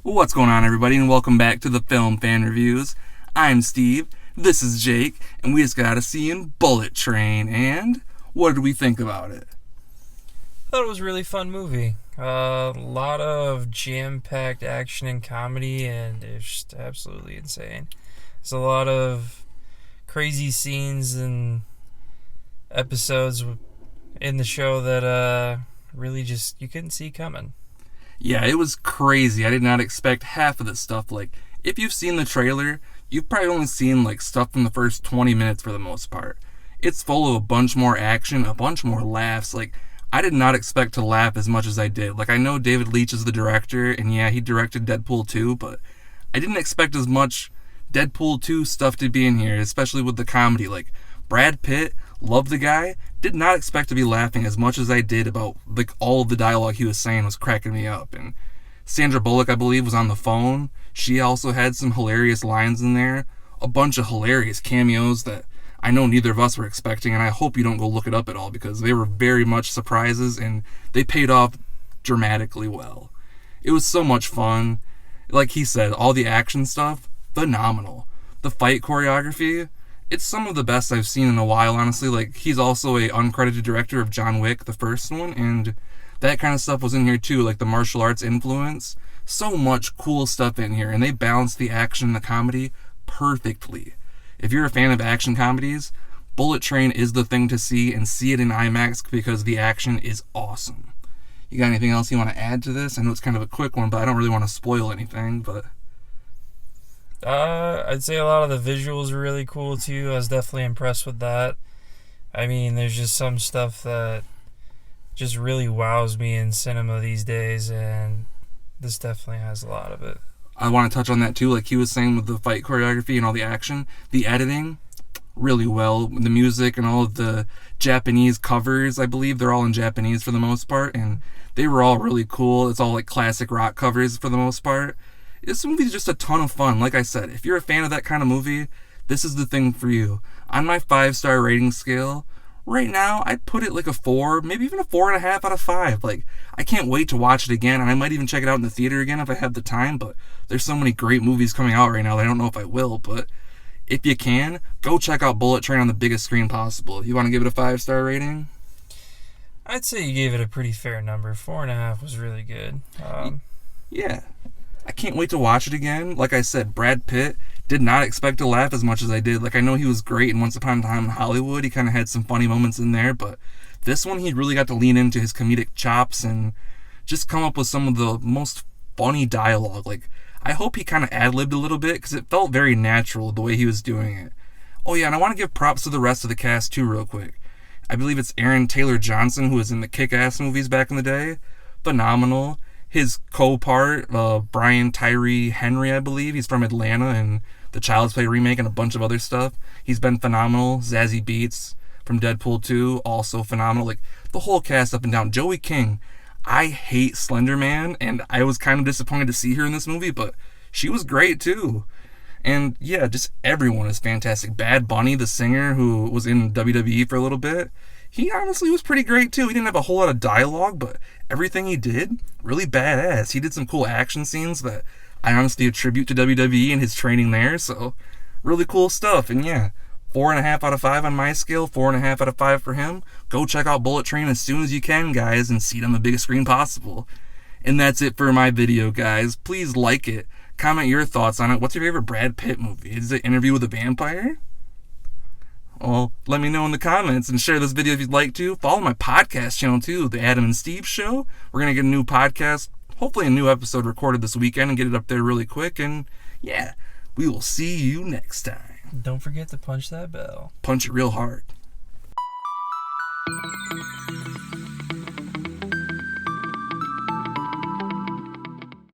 What's going on, everybody, and welcome back to the Film Fan Reviews. I'm Steve, this is Jake, and we just got to see in Bullet Train, and what did we think about it? I thought it was a really fun movie. A lot of jam-packed action and comedy, and it's just absolutely insane. There's a lot of crazy scenes and episodes in the show that really just you couldn't see coming. Yeah, it was crazy. I did not expect half of this stuff. Like, if you've seen the trailer, you've probably only seen, stuff from the first 20 minutes for the most part. It's full of a bunch more action, a bunch more laughs. I did not expect to laugh as much as I did. I know David Leitch is the director, and yeah, he directed Deadpool 2, but I didn't expect as much Deadpool 2 stuff to be in here, especially with the comedy. Brad Pitt, loved the guy, did not expect to be laughing as much as I did about, all of the dialogue he was saying was cracking me up. And Sandra Bullock, I believe, was on the phone. She also had some hilarious lines in there. A bunch of hilarious cameos that I know neither of us were expecting, and I hope you don't go look it up at all because they were very much surprises and they paid off dramatically well. It was so much fun. Like he said, all the action stuff, phenomenal. The fight choreography, it's some of the best I've seen in a while, honestly. He's also a uncredited director of John Wick, the first one, and that kind of stuff was in here too, the martial arts influence. So much cool stuff in here, and they balanced the action and the comedy perfectly. If you're a fan of action comedies, Bullet Train is the thing to see, and see it in IMAX because the action is awesome. You got anything else you want to add to this? I know it's kind of a quick one, but I don't really want to spoil anything, but... I'd say a lot of the visuals were really cool too. I was definitely impressed with that. I mean, there's just some stuff that just really wows me in cinema these days, and this definitely has a lot of it. I want to touch on that too, like he was saying with the fight choreography and all the action. The editing, really well. The music and all of the Japanese covers, I believe, they're all in Japanese for the most part, and they were all really cool. It's all classic rock covers for the most part. This movie's just a ton of fun. Like I said, if you're a fan of that kind of movie, this is the thing for you. On my 5-star rating scale, right now, I'd put it a 4, maybe even a 4.5 out of 5. I can't wait to watch it again, and I might even check it out in the theater again if I have the time, but there's so many great movies coming out right now that I don't know if I will, but if you can, go check out Bullet Train on the biggest screen possible. You want to give it a 5-star rating? I'd say you gave it a pretty fair number. 4.5 was really good. Yeah. I can't wait to watch it again. Like I said, Brad Pitt, did not expect to laugh as much as I did. I know he was great in Once Upon a Time in Hollywood. He kind of had some funny moments in there, but this one he really got to lean into his comedic chops and just come up with some of the most funny dialogue. I hope he kind of ad-libbed a little bit because it felt very natural the way he was doing it. Oh yeah, and I want to give props to the rest of the cast too real quick. I believe it's Aaron Taylor Johnson, who was in the Kick-Ass movies back in the day. Phenomenal. His co-part, Brian Tyree Henry, I believe. He's from Atlanta and the Child's Play remake and a bunch of other stuff. He's been phenomenal. Zazie Beetz from Deadpool 2, also phenomenal. The whole cast up and down. Joey King. I hate Slender Man, and I was kind of disappointed to see her in this movie, but she was great too. And yeah, just everyone is fantastic. Bad Bunny, the singer who was in WWE for a little bit, he honestly was pretty great too. He didn't have a whole lot of dialogue, but everything he did, really badass. He did some cool action scenes that I honestly attribute to WWE and his training there, so really cool stuff. And yeah, 4.5 out of 5 on my scale, 4.5 out of 5 for him. Go check out Bullet Train as soon as you can, guys, and see it on the biggest screen possible. And that's it for my video, guys. Please like it. Comment your thoughts on it. What's your favorite Brad Pitt movie? Is it Interview with a Vampire? Well, let me know in the comments and share this video if you'd like to. Follow my podcast channel too, The Adam and Steve Show. We're going to get a new podcast, hopefully a new episode recorded this weekend and get it up there really quick. And yeah, we will see you next time. Don't forget to punch that bell. Punch it real hard.